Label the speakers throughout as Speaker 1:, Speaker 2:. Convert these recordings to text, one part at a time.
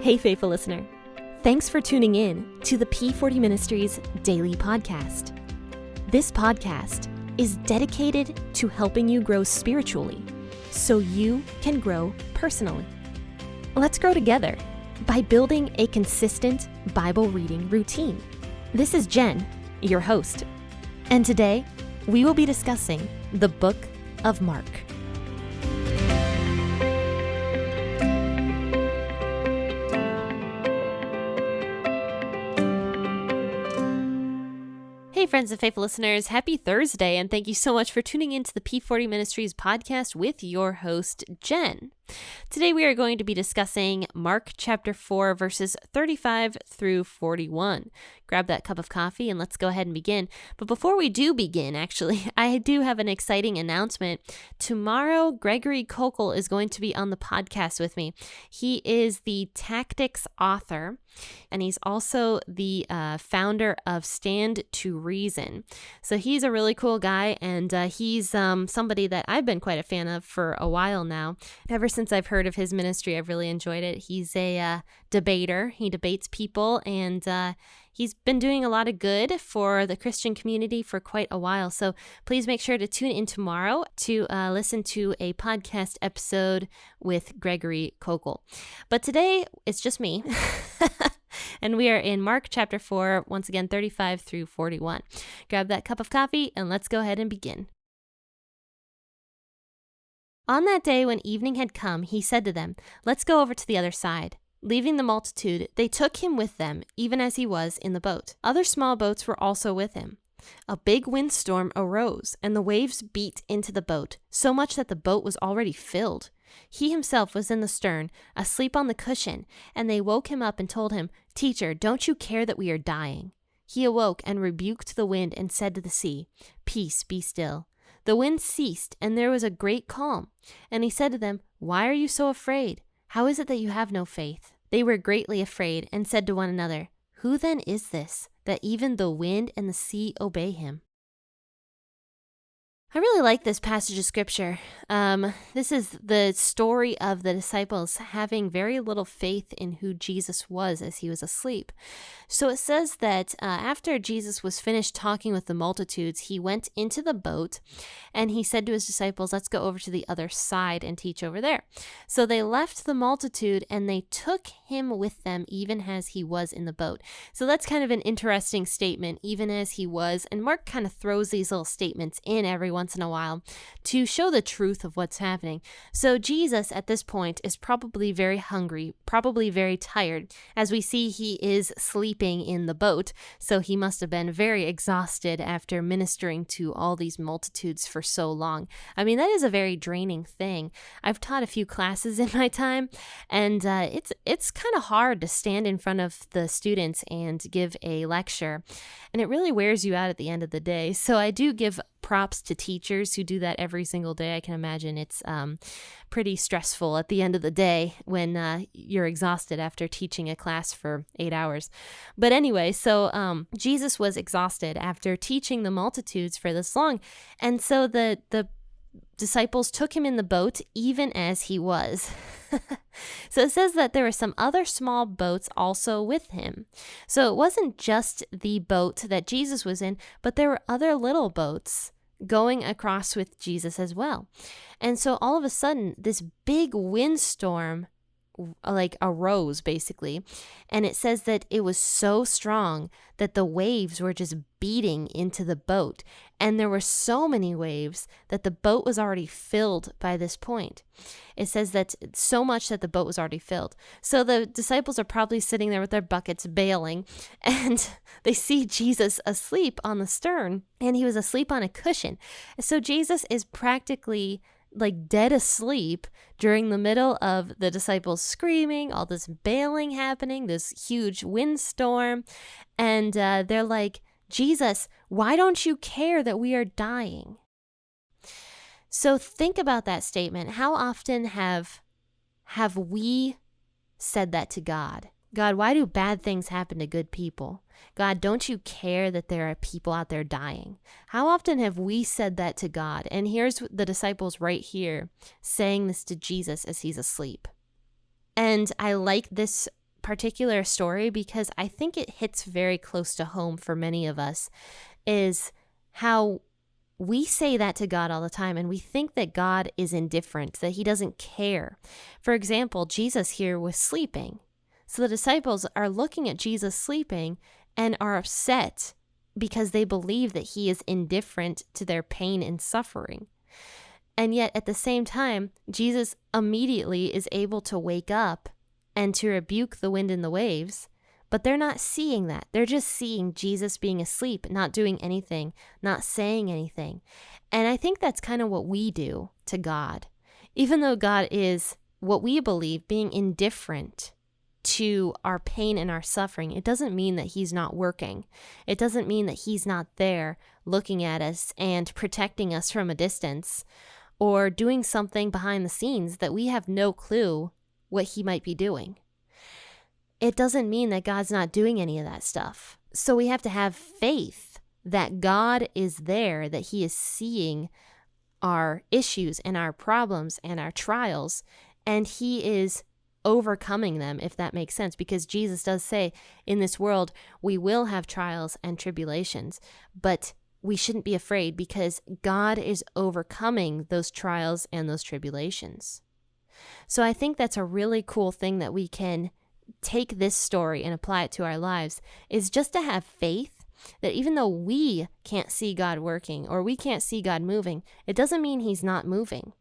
Speaker 1: Hey, faithful listener. Thanks for tuning in to the P40 Ministries daily podcast. This podcast is dedicated to helping you grow spiritually so you can grow personally. Let's grow together by building a consistent Bible reading routine. This is Jenn, your host, and today we will be discussing the book of Mark. Hey friends and faithful listeners, happy Thursday, and thank you so much for tuning into the P40 Ministries podcast with your host, Jenn. Today we are going to be discussing Mark chapter 4, verses 35 through 41. Grab that cup of coffee and let's go ahead and begin. But before we do begin, actually, I do have an exciting announcement. Tomorrow, Gregory Kokel is going to be on the podcast with me. He is the tactics author, and he's also the founder of Stand to Reason. So he's a really cool guy, and he's somebody that I've been quite a fan of for a while now. Ever since I've heard of his ministry, I've really enjoyed it. He's a debater. He debates people, and he's been doing a lot of good for the Christian community for quite a while. So please make sure to tune in tomorrow to listen to a podcast episode with Gregory Kokel. But today, it's just me. And we are in Mark chapter 4, once again, 35 through 41. Grab that cup of coffee and let's go ahead and begin. On that day when evening had come, he said to them, "Let's go over to the other side." Leaving the multitude, they took him with them, even as he was in the boat. Other small boats were also with him. A big windstorm arose, and the waves beat into the boat, so much that the boat was already filled. He himself was in the stern, asleep on the cushion, and they woke him up and told him, "Teacher, don't you care that we are dying?" He awoke and rebuked the wind and said to the sea, "Peace, be still." The wind ceased, and there was a great calm. And he said to them, "Why are you so afraid? How is it that you have no faith?" They were greatly afraid and said to one another, "Who then is this, that even the wind and the sea obey him?" I really like this passage of scripture. This is the story of the disciples having very little faith in who Jesus was as he was asleep. So it says that after Jesus was finished talking with the multitudes, he went into the boat and he said to his disciples, "Let's go over to the other side and teach over there." So they left the multitude and they took him with them even as he was in the boat. So that's kind of an interesting statement, even as he was. And Mark kind of throws these little statements in every once in a while to show the truth of what's happening. So Jesus at this point is probably very hungry, probably very tired. As we see, he is sleeping in the boat, so he must have been very exhausted after ministering to all these multitudes for so long. I mean, that is a very draining thing. I've taught a few classes in my time, and it's kind of hard to stand in front of the students and give a lecture, and it really wears you out at the end of the day. So I do give props to teachers who do that every single day. I can imagine it's pretty stressful at the end of the day when you're exhausted after teaching a class for 8 hours. But anyway, so Jesus was exhausted after teaching the multitudes for this long. And so the disciples took him in the boat even as he was. So it says that there were some other small boats also with him. So it wasn't just the boat that Jesus was in, but there were other little boats going across with Jesus as well. And so all of a sudden, this big windstorm arose basically. And it says that it was so strong that the waves were just beating into the boat. And there were so many waves that the boat was already filled by this point. It says that so much that the boat was already filled. So the disciples are probably sitting there with their buckets bailing, and they see Jesus asleep on the stern, and he was asleep on a cushion. So Jesus is practically dead asleep during the middle of the disciples screaming, all this bailing happening, this huge windstorm. And they're like, "Jesus, why don't you care that we are dying?" So think about that statement. How often have we said that to God? God, why do bad things happen to good people? God, don't you care that there are people out there dying? How often have we said that to God? And here's the disciples right here saying this to Jesus as he's asleep. And I like this particular story because I think it hits very close to home for many of us, is how we say that to God all the time, and we think that God is indifferent, that he doesn't care. For example, Jesus here was sleeping. So the disciples are looking at Jesus sleeping and are upset because they believe that he is indifferent to their pain and suffering. And yet at the same time, Jesus immediately is able to wake up and to rebuke the wind and the waves. But they're not seeing that. They're just seeing Jesus being asleep, not doing anything, not saying anything. And I think that's kind of what we do to God. Even though God is, what we believe, being indifferent to our pain and our suffering, it doesn't mean that he's not working. It doesn't mean that he's not there looking at us and protecting us from a distance or doing something behind the scenes that we have no clue what he might be doing. It doesn't mean that God's not doing any of that stuff. So we have to have faith that God is there, that he is seeing our issues and our problems and our trials, and he is overcoming them, if that makes sense, because Jesus does say in this world we will have trials and tribulations, but we shouldn't be afraid because God is overcoming those trials and those tribulations. So I think that's a really cool thing that we can take this story and apply it to our lives, is just to have faith that even though we can't see God working or we can't see God moving, it doesn't mean he's not moving.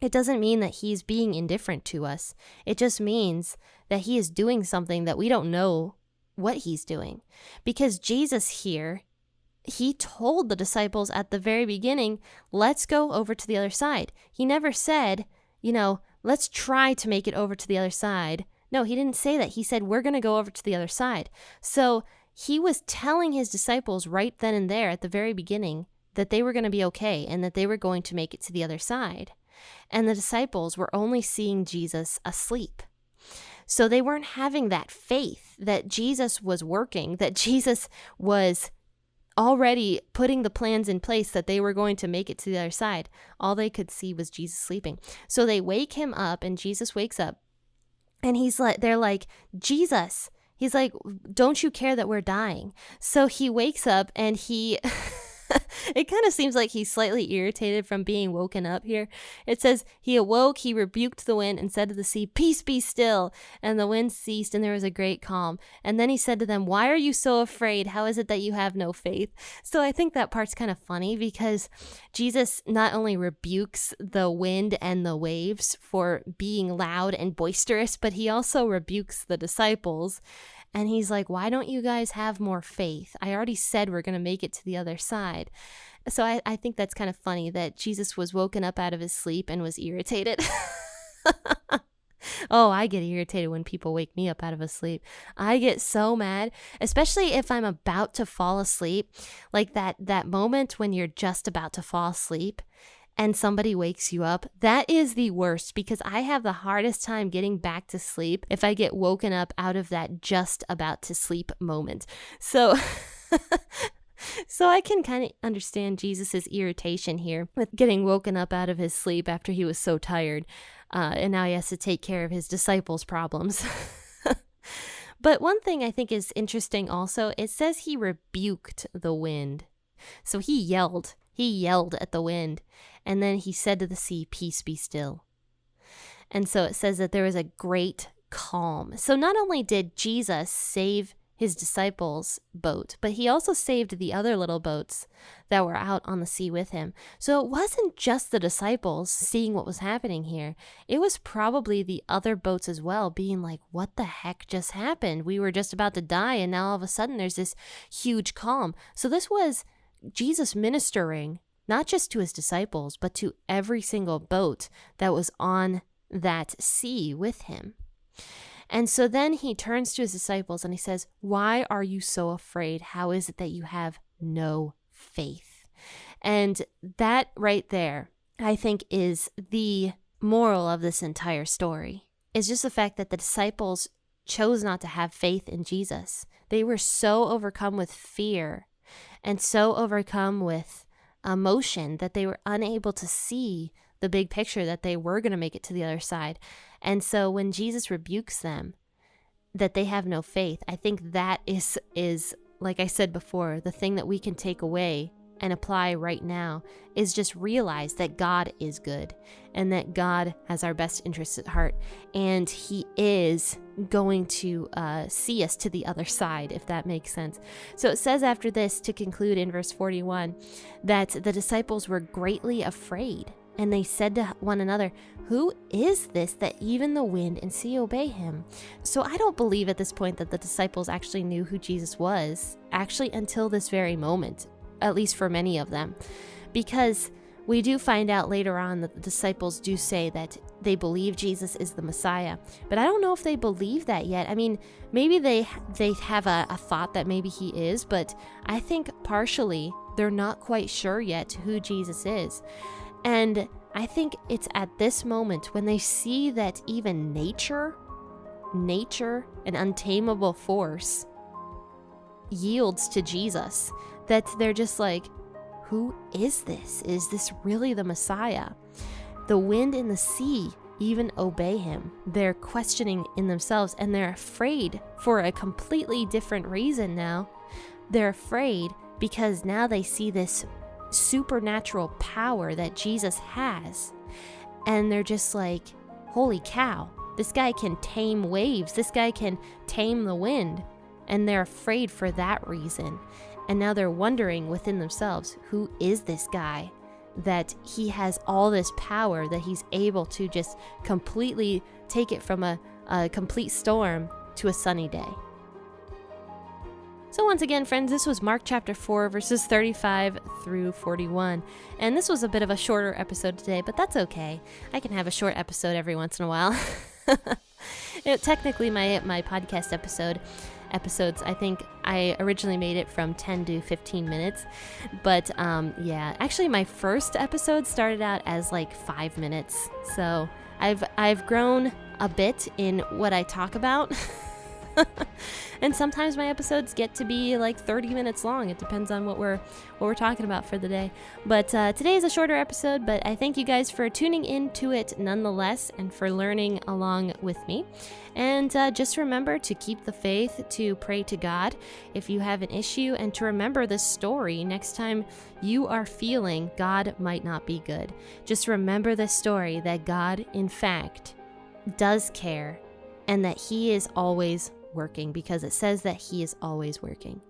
Speaker 1: It doesn't mean that he's being indifferent to us. It just means that he is doing something that we don't know what he's doing. Because Jesus here, he told the disciples at the very beginning, let's go over to the other side. He never said, let's try to make it over to the other side. No, he didn't say that. He said, we're going to go over to the other side. So he was telling his disciples right then and there at the very beginning that they were going to be okay and that they were going to make it to the other side. And the disciples were only seeing Jesus asleep. So they weren't having that faith that Jesus was working, that Jesus was already putting the plans in place that they were going to make it to the other side. All they could see was Jesus sleeping. So they wake him up, and Jesus wakes up. And they're like, Jesus, he's like, don't you care that we're dying? So he wakes up and it kind of seems like he's slightly irritated from being woken up here. It says, he awoke, he rebuked the wind and said to the sea, peace, be still. And the wind ceased and there was a great calm. And then he said to them, why are you so afraid? How is it that you have no faith? So I think that part's kind of funny because Jesus not only rebukes the wind and the waves for being loud and boisterous, but he also rebukes the disciples. And he's like, why don't you guys have more faith? I already said we're going to make it to the other side. So I think that's kind of funny that Jesus was woken up out of his sleep and was irritated. Oh, I get irritated when people wake me up out of a sleep. I get so mad, especially if I'm about to fall asleep. Like that moment when you're just about to fall asleep and somebody wakes you up, that is the worst because I have the hardest time getting back to sleep if I get woken up out of that just about to sleep moment. So I can kind of understand Jesus's irritation here with getting woken up out of his sleep after he was so tired. And now he has to take care of his disciples' problems. But one thing I think is interesting also, it says he rebuked the wind. So he yelled at the wind. And then he said to the sea, peace, be still. And so it says that there was a great calm. So not only did Jesus save his disciples' boat, but he also saved the other little boats that were out on the sea with him. So it wasn't just the disciples seeing what was happening here. It was probably the other boats as well being like, what the heck just happened? We were just about to die and now all of a sudden there's this huge calm. So this was Jesus ministering not just to his disciples, but to every single boat that was on that sea with him. And so then he turns to his disciples and he says, why are you so afraid? How is it that you have no faith? And that right there, I think, is the moral of this entire story, is just the fact that the disciples chose not to have faith in Jesus. They were so overcome with fear and so overcome with emotion that they were unable to see the big picture that they were going to make it to the other side. And so when Jesus rebukes them, that they have no faith. I think that is like I said before, the thing that we can take away and apply right now is just realize that God is good and that God has our best interests at heart, and he is going to see us to the other side, if that makes sense. So it says after this, to conclude in verse 41, that the disciples were greatly afraid, and they said to one another, "Who is this that even the wind and sea obey him?" So I don't believe at this point that the disciples actually knew who Jesus was, actually until this very moment, at least for many of them, because we do find out later on that the disciples do say that they believe Jesus is the Messiah, but I don't know if they believe that yet. I mean, maybe they have a thought that maybe he is, but I think partially they're not quite sure yet who Jesus is. And I think it's at this moment when they see that even nature, an untamable force, yields to Jesus, that they're just like, who is this? Is this really the Messiah? The wind and the sea even obey him. They're questioning in themselves, and they're afraid for a completely different reason now. They're afraid because now they see this supernatural power that Jesus has, and they're just like, holy cow, this guy can tame waves, this guy can tame the wind, and they're afraid for that reason. And now they're wondering within themselves, who is this guy that he has all this power, that he's able to just completely take it from a complete storm to a sunny day. So once again, friends, this was Mark chapter 4, verses 35 through 41. And this was a bit of a shorter episode today, but that's okay. I can have a short episode every once in a while. Technically, my podcast episodes, I think I originally made it from 10 to 15 minutes. But actually my first episode started out as like 5 minutes. So I've grown a bit in what I talk about. And sometimes my episodes get to be like 30 minutes long. It depends on what we're talking about for the day. But today is a shorter episode, but I thank you guys for tuning into it nonetheless and for learning along with me. And just remember to keep the faith, to pray to God if you have an issue, and to remember this story next time you are feeling God might not be good. Just remember this story, that God, in fact, does care, and that he is always working, because it says that he is always working.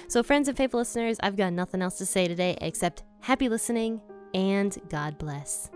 Speaker 1: So friends and faithful listeners, I've got nothing else to say today except happy listening and God bless.